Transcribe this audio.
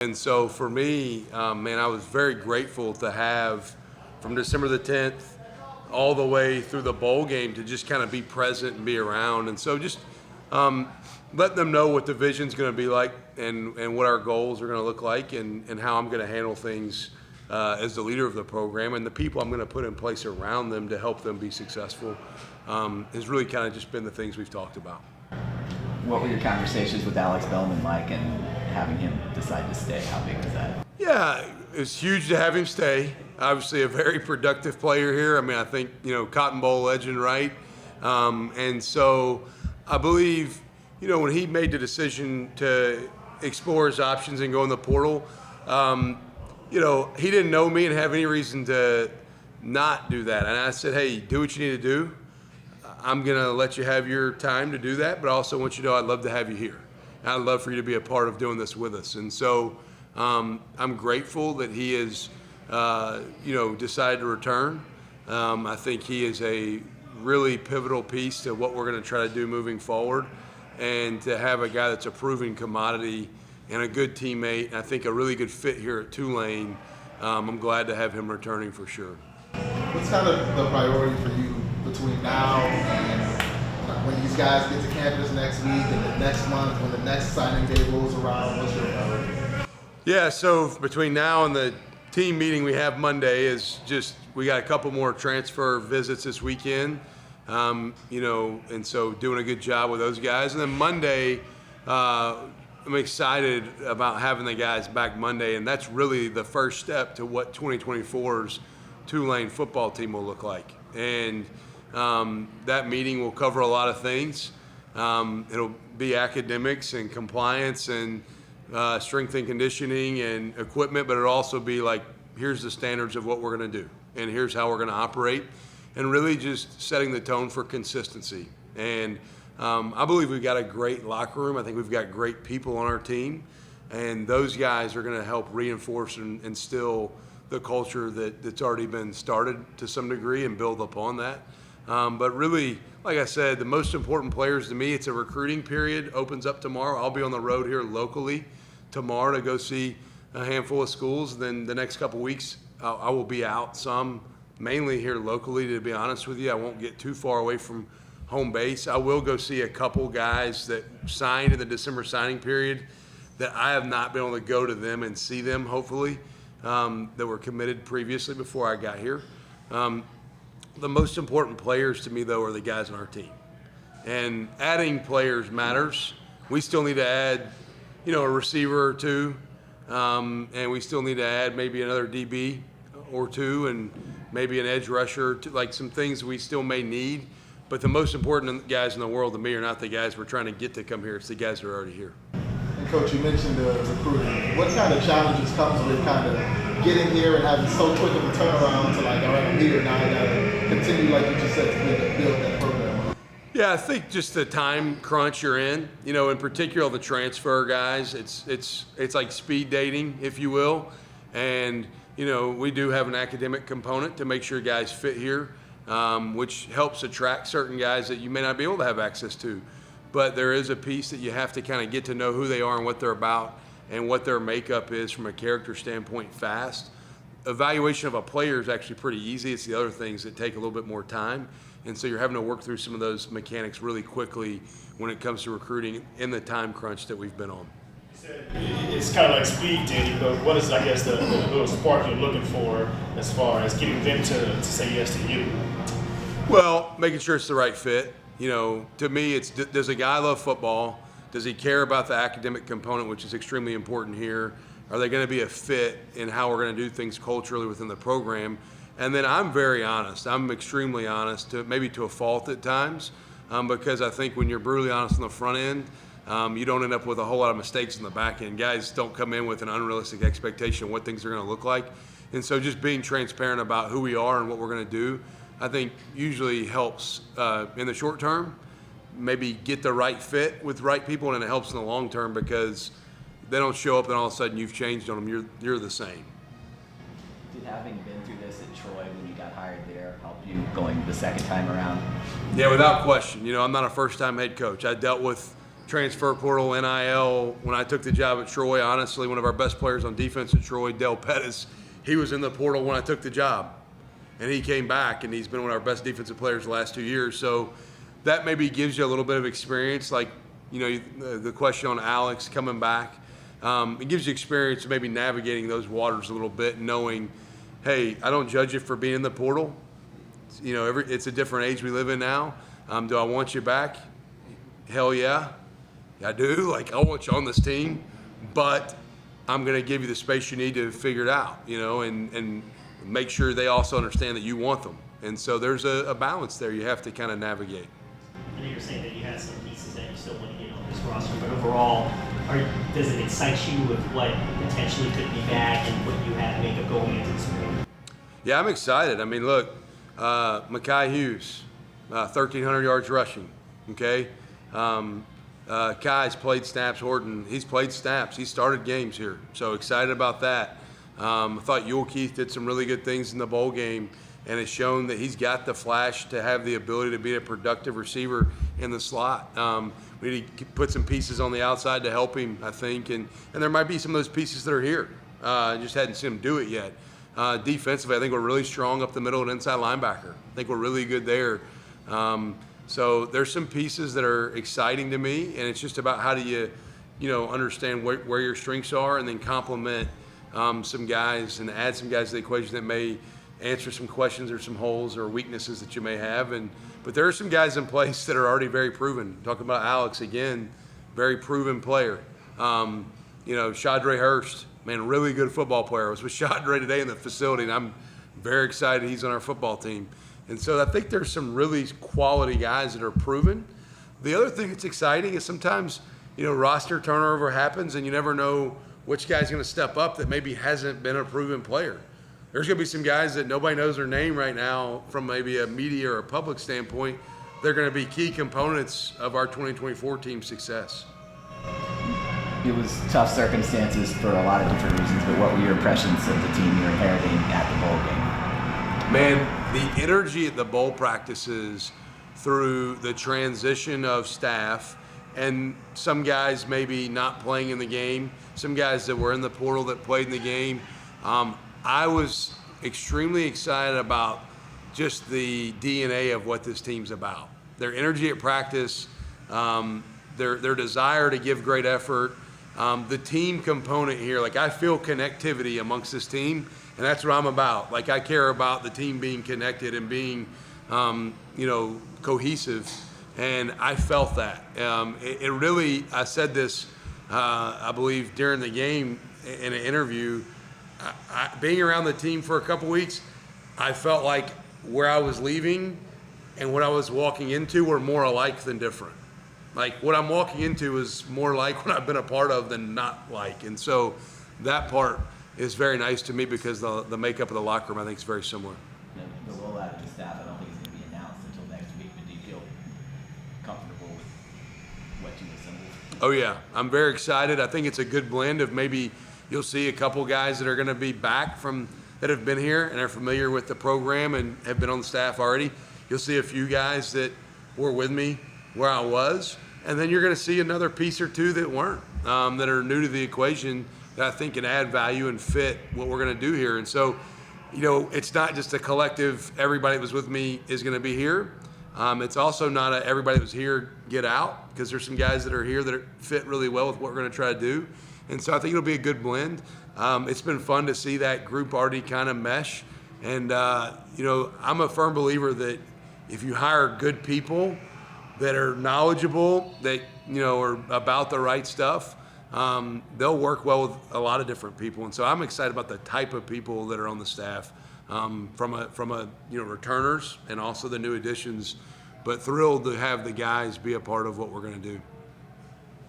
And so for me, man, I was very grateful to have from December the 10th all the way through the bowl game to just kind of be present and be around. And so just let them know what the vision's going to be like and what our goals are going to look like and how I'm going to handle things as the leader of the program and the people I'm going to put in place around them to help them be successful has really kind of just been the things we've talked about. What were your conversations with Alex Bellman like and having him decide to stay? How big was that? Yeah, it's huge to have him stay. Obviously a very productive player here. I mean, I think, Cotton Bowl legend, right? And so I believe, when he made the decision to explore his options and go in the portal, he didn't know me and have any reason to not do that. And I said, hey, do what you need to do. I'm going to let you have your time to do that, but I also want you to know I'd love to have you here. I'd love for you to be a part of doing this with us. And so I'm grateful that he has, decided to return. I think he is a really pivotal piece to what we're going to try to do moving forward. And to have a guy that's a proven commodity and a good teammate, and I think a really good fit here at Tulane, I'm glad to have him returning for sure. What's kind of the priority for you between now and when these guys get to campus next week and the next month, when the next signing day rolls around? What's your priority? Yeah, so between now and the team meeting we have Monday is just we got a couple more transfer visits this weekend, and so doing a good job with those guys. And then Monday, I'm excited about having the guys back Monday, and that's really the first step to what 2024's Tulane football team will look like. And that meeting will cover a lot of things. It'll be academics and compliance and strength and conditioning and equipment, but it'll also be like, here's the standards of what we're going to do, and here's how we're going to operate, and really just setting the tone for consistency. And I believe we've got a great locker room. I think we've got great people on our team, and those guys are going to help reinforce and instill the culture that's already been started to some degree and build upon that. But really, like I said, the most important players to me, it's a recruiting period, opens up tomorrow. I'll be on the road here locally tomorrow to go see a handful of schools. Then the next couple weeks, I will be out some, mainly here locally, to be honest with you. I won't get too far away from home base. I will go see a couple guys that signed in the December signing period that I have not been able to go to them and see them, hopefully, that were committed previously before I got here. The most important players to me, though, are the guys on our team. And adding players matters. We still need to add, a receiver or two, and we still need to add maybe another DB or two and maybe an edge rusher, like some things we still may need. But the most important guys in the world to me are not the guys we're trying to get to come here. It's the guys that are already here. And Coach, you mentioned the recruiting. What kind of challenges comes with kind of getting here and having so quick of a turnaround to like, all right, I'm here now, I got to continue, like you just said, to build that program? Yeah, I think just the time crunch you're in, in particular the transfer guys, it's like speed dating, if you will. And, we do have an academic component to make sure guys fit here, which helps attract certain guys that you may not be able to have access to. But there is a piece that you have to kind of get to know who they are and what they're about and what their makeup is from a character standpoint fast. Evaluation of a player is actually pretty easy. It's the other things that take a little bit more time. And so you're having to work through some of those mechanics really quickly when it comes to recruiting in the time crunch that we've been on. It's kind of like speed dating, but what is, I guess, the little spark you're looking for as far as getting them to say yes to you? Well, making sure it's the right fit. To me, it's does a guy love football? Does he care about the academic component, which is extremely important here? Are they going to be a fit in how we're going to do things culturally within the program? And then I'm very honest. I'm extremely honest, maybe to a fault at times, because I think when you're brutally honest on the front end, you don't end up with a whole lot of mistakes in the back end. Guys don't come in with an unrealistic expectation of what things are going to look like. And so just being transparent about who we are and what we're going to do, I think usually helps in the short term, maybe get the right fit with right people, and it helps in the long term because they don't show up and all of a sudden you've changed on them. You're the same. Did having been through this at Troy when you got hired there help you going the second time around? Yeah, without question. I'm not a first-time head coach. I dealt with transfer portal, NIL. When I took the job at Troy, honestly, one of our best players on defense at Troy, Del Pettis, he was in the portal when I took the job. And he came back, and he's been one of our best defensive players the last 2 years. So that maybe gives you a little bit of experience, like, the question on Alex coming back. It gives you experience maybe navigating those waters a little bit, knowing, hey, I don't judge you for being in the portal. It's a different age we live in now. Do I want you back? Hell yeah, I do. Like, I want you on this team, but I'm going to give you the space you need to figure it out, and make sure they also understand that you want them. And so there's a balance there you have to kind of navigate. I know you're saying that you have some pieces that you still want to get on this roster, but overall, does it excite you with what potentially could be back and what you have makeup going into the spring? Yeah, I'm excited. I mean, look, Mekhi Hughes, 1,300 yards rushing, okay? Kai's played snaps. Horton, he's played snaps. He started games here, so excited about that. I thought Yule Keith did some really good things in the bowl game, and it's shown that he's got the flash to have the ability to be a productive receiver in the slot. We need to put some pieces on the outside to help him, I think, and there might be some of those pieces that are here. I just hadn't seen him do it yet. Defensively, I think we're really strong up the middle and inside linebacker. I think we're really good there. So there's some pieces that are exciting to me, and it's just about how do you understand where your strengths are and then complement some guys and add some guys to the equation that may answer some questions or some holes or weaknesses that you may have. But there are some guys in place that are already very proven. Talking about Alex again, very proven player. Shadre Hurst, man, really good football player. I was with Shadre today in the facility, and I'm very excited he's on our football team. And so I think there's some really quality guys that are proven. The other thing that's exciting is sometimes, roster turnover happens and you never know which guy's going to step up that maybe hasn't been a proven player. There's going to be some guys that nobody knows their name right now from maybe a media or a public standpoint. They're going to be key components of our 2024 team's success. It was tough circumstances for a lot of different reasons, but what were your impressions of the team you're inheriting at the bowl game? Man, the energy at the bowl practices through the transition of staff and some guys maybe not playing in the game, some guys that were in the portal that played in the game. I was extremely excited about just the DNA of what this team's about. Their energy at practice, their desire to give great effort, the team component here. Like, I feel connectivity amongst this team, and that's what I'm about. Like, I care about the team being connected and being, cohesive, and I felt that. It really, I said this, I believe, during the game in an interview. Being around the team for a couple weeks, I felt like where I was leaving and what I was walking into were more alike than different. Like, what I'm walking into is more like what I've been a part of than not like. And so that part is very nice to me because the makeup of the locker room, I think, is very similar. The rollout of the staff, I don't think is going to be announced until next week, but do you feel comfortable with what you assembled? Oh, yeah. I'm very excited. I think it's a good blend of maybe you'll see a couple guys that are going to be back from that have been here and are familiar with the program and have been on the staff already. You'll see a few guys that were with me where I was, and then you're going to see another piece or two that weren't, that are new to the equation that I think can add value and fit what we're going to do here. And so, it's not just a collective, everybody that was with me is going to be here. It's also not a everybody that was here get out, because there's some guys that are here that fit really well with what we're going to try to do. And so I think it'll be a good blend. It's been fun to see that group already kind of mesh. And, I'm a firm believer that if you hire good people that are knowledgeable, that, are about the right stuff, they'll work well with a lot of different people. And so I'm excited about the type of people that are on the staff, from returners and also the new additions, but thrilled to have the guys be a part of what we're going to do.